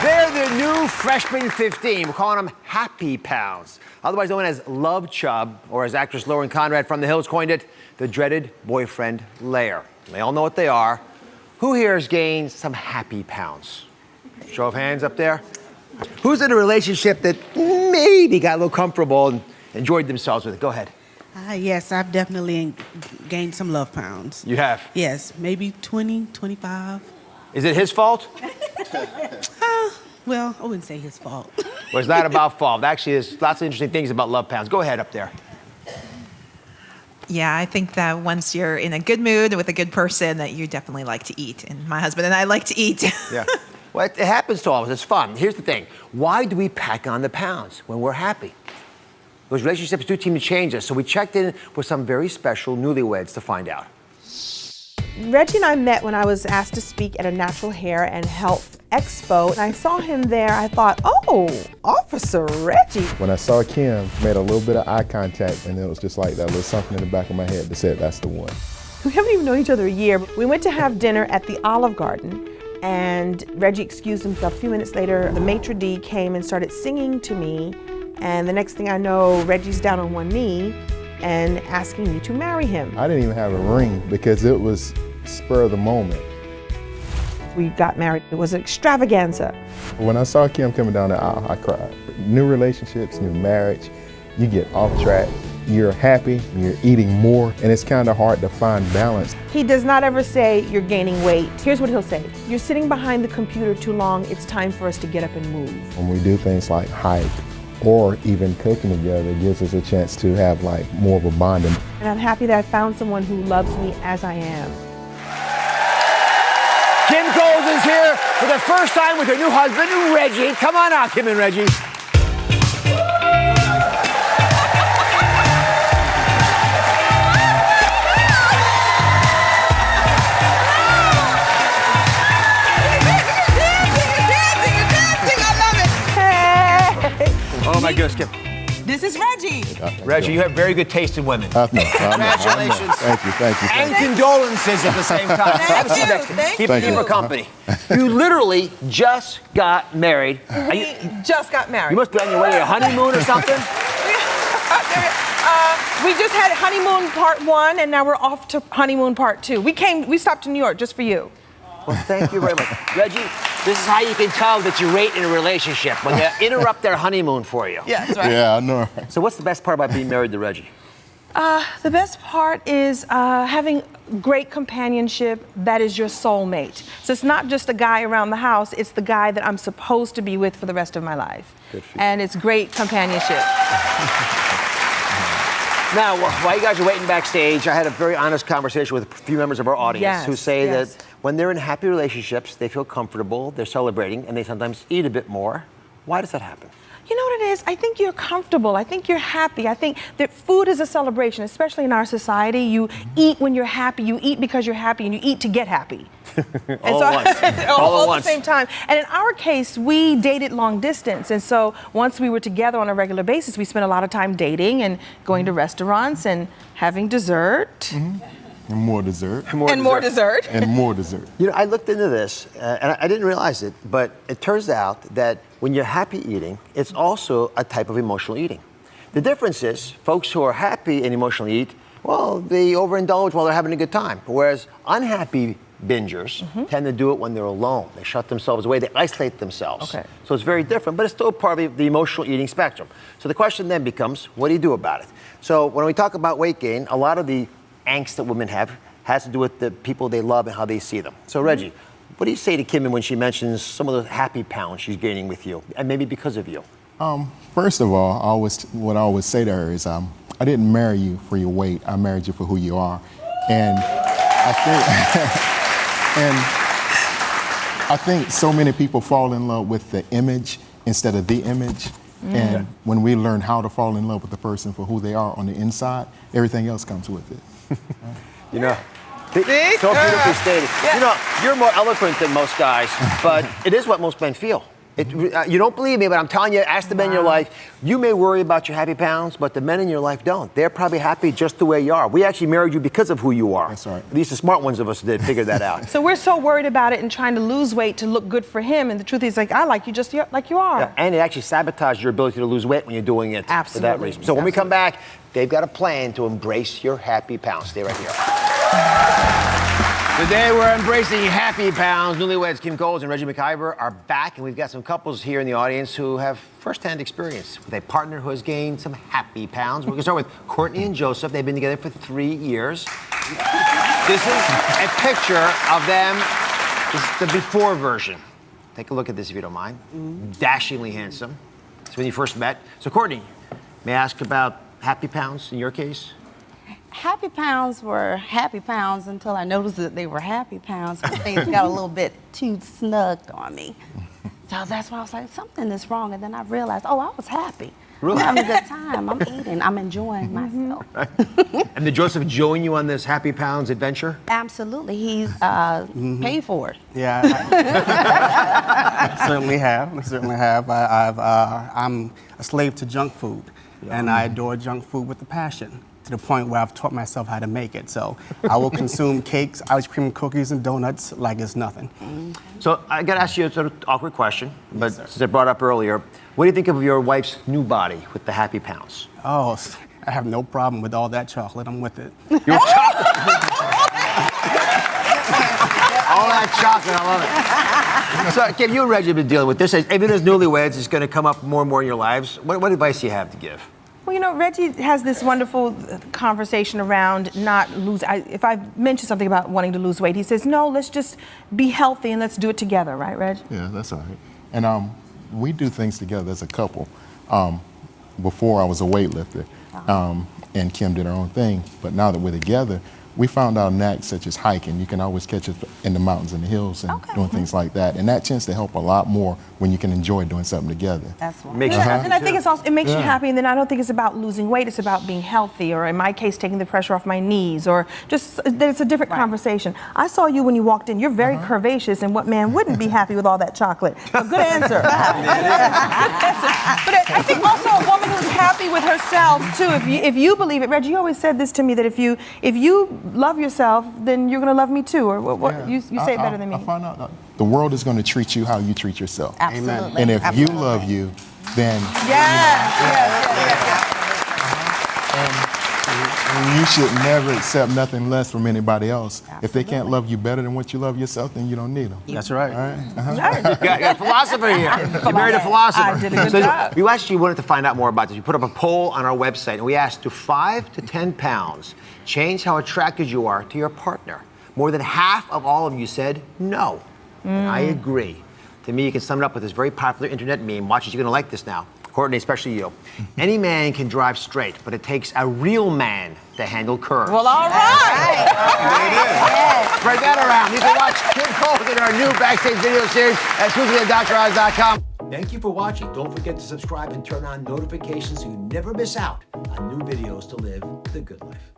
They're the new freshman 15. We're calling them Happy Pounds, otherwise known as Love Chub, or as actress Lauren Conrad from The Hills coined it, the dreaded boyfriend layer. They all know what they are. Who here has gained some happy pounds? Show of hands up there. Who's in a relationship that maybe got a little comfortable and enjoyed themselves with it? Go ahead. Yes, I've definitely gained some love pounds. You have? Yes, maybe 20, 25. Is it his fault? Well, I wouldn't say his fault. Well, it's not about fault. Actually, there's lots of interesting things about love pounds. Go ahead up there. Yeah, I think that once you're in a good mood with a good person, that you definitely like to eat. And my husband and I like to eat. Yeah. Well, it happens to all of us. It's fun. Here's the thing. Why do we pack on the pounds when we're happy? Those relationships do seem to change us. So we checked in with some very special newlyweds to find out. Reggie and I met when I was asked to speak at a natural hair and health expo. And I saw him there. I thought, oh, Officer Reggie. When I saw Kim, made a little bit of eye contact, and it was just like that little something in the back of my head that said, that's the one. We haven't even known each other a year. We went to have dinner at the Olive Garden, and Reggie excused himself. A few minutes later, the maitre d' came and started singing to me. And the next thing I know, Reggie's down on one knee and asking me to marry him. I didn't even have a ring because it was spur of the moment. We got married. It was an extravaganza. When I saw Kim coming down the aisle, I cried. New relationships, new marriage, you get off track, you're happy, you're eating more, and it's kind of hard to find balance. He does not ever say you're gaining weight. Here's what he'll say. You're sitting behind the computer too long. It's time for us to get up and move. When we do things like hike or even cooking together, it gives us a chance to have like more of a bonding. And I'm happy that I found someone who loves me as I am. Kim Coles is here for the first time with her new husband, Reggie. Come on out, Kim and Reggie. Oh my goodness, Kim. This is Reggie. Reggie, you have very good taste in women. Congratulations. Thank you. And condolences at the same time. Keep her company. You literally just got married. Just got married. You must be on your way to a honeymoon or something? We just had honeymoon part 1, and now we're off to honeymoon part 2. We stopped in New York just for you. Well, thank you very much. Reggie, this is how you can tell that you're right in a relationship, when they interrupt their honeymoon for you. Yeah, that's right. Yeah, I know. So what's the best part about being married to Reggie? The best part is having great companionship that is your soulmate. So it's not just a guy around the house, it's the guy that I'm supposed to be with for the rest of my life. Good for you. And it's great companionship. Now, while you guys are waiting backstage, I had a very honest conversation with a few members of our audience who say that when they're in happy relationships, they feel comfortable, they're celebrating, and they sometimes eat a bit more. Why does that happen? You know what it is? I think you're comfortable. I think you're happy. I think that food is a celebration, especially in our society. You eat when you're happy. You eat because you're happy, and you eat to get happy. All at once. All at the same time. And in our case, we dated long distance. And so once we were together on a regular basis, we spent a lot of time dating and going to restaurants and having dessert. And more dessert. And more dessert. And more dessert. You know, I looked into this, and I didn't realize it, but it turns out that when you're happy eating, it's also a type of emotional eating. The difference is, folks who are happy and emotionally eat, well, they overindulge while they're having a good time. Whereas unhappy bingers tend to do it when they're alone. They shut themselves away, they isolate themselves. Okay. So it's very different, but it's still part of the emotional eating spectrum. So the question then becomes, what do you do about it? So when we talk about weight gain, a lot of the angst that women have has to do with the people they love and how they see them. So Reggie, what do you say to Kim when she mentions some of the happy pounds she's gaining with you, and maybe because of you? First of all, what I always say to her is, I didn't marry you for your weight. I married you for who you are. And I think so many people fall in love with the image instead of the image. And when we learn how to fall in love with the person for who they are on the inside, everything else comes with it. You know, so beautifully stated. You know, you're more eloquent than most guys, but it is what most men feel. You don't believe me, but I'm telling you, ask the men in your life. You may worry about your happy pounds, but the men in your life don't. They're probably happy just the way you are. We actually married you because of who you are. That's right. At least the smart ones of us did figure that out. So we're so worried about it and trying to lose weight to look good for him, and the truth is, like, I like you just like you are. Yeah, and it actually sabotages your ability to lose weight when you're doing it for that Absolutely. reason. So when we come back, they've got a plan to embrace your happy pounds. Stay right here. Today we're embracing happy pounds. Newlyweds Kim Coles and Reggie McIver are back, and we've got some couples here in the audience who have firsthand experience with a partner who has gained some happy pounds. We're going to start with Courtney and Joseph. They've been together for 3 years. This is a picture of them. This is the before version. Take a look at this if you don't mind. Dashingly handsome. That's when you first met. So Courtney, may I ask about happy pounds in your case? Happy pounds were happy pounds until I noticed that they were happy pounds. But things got a little bit too snug on me. So that's why I was like, something is wrong. And then I realized, oh, I was happy. Really? I'm having a good time. I'm eating. I'm enjoying myself. And did Joseph join you on this happy pounds adventure? Absolutely. He's paid for it. Yeah, I certainly have. I certainly have. I'm a slave to junk food, and I adore junk food with a passion, to the point where I've taught myself how to make it. So I will consume cakes, ice cream, cookies, and donuts like it's nothing. So I got to ask you a sort of awkward question, but since I brought it up earlier, what do you think of your wife's new body with the happy pounds? Oh, I have no problem with all that chocolate. I'm with it. Your chocolate. All that chocolate, I love it. So, Kim, you and Reggie have been dealing with this. Even as newlyweds, it's going to come up more and more in your lives. What advice do you have to give? Well, you know, Reggie has this wonderful conversation around not lose. If I mention something about wanting to lose weight, he says, no, let's just be healthy and let's do it together, right, Reg? Yeah, that's all right. And we do things together as a couple. Before I was a weightlifter, and Kim did her own thing. But now that we're together, we found our knack, such as hiking. You can always catch us in the mountains and the hills and doing things like that. And that tends to help a lot more when you can enjoy doing something together. That's why. Makes you happy. And I think it's also, it makes you happy, and then I don't think it's about losing weight, it's about being healthy, or in my case, taking the pressure off my knees, or just, it's a different conversation. I saw you when you walked in, you're very curvaceous, and what man wouldn't be happy with all that chocolate? So good answer. But I think also a woman who's happy with herself, too, if you believe it, Reggie, you always said this to me, that if you love yourself, then you're gonna love me too, or what you say it better than me. I find out the world is going to treat you how you treat yourself. Absolutely. And if you love you, then and you should never accept nothing less from anybody else. If they can't love you better than what you love yourself, then you don't need them. That's right. All right? You got a philosopher here. You married a philosopher. I did a good job. We actually wanted to find out more about this. We put up a poll on our website, and we asked, do 5 to 10 pounds change how attracted you are to your partner? More than half of all of you said no. And I agree. To me, you can sum it up with this very popular internet meme. Watch it, you're going to like this now. Courtney, especially you. Any man can drive straight, but it takes a real man to handle curves. Well, all right. Spread that around. You can watch Kim Coles in our new Backstage video series at SusanandDrOz.com. Thank you for watching. Don't forget to subscribe and turn on notifications so you never miss out on new videos to live the good life.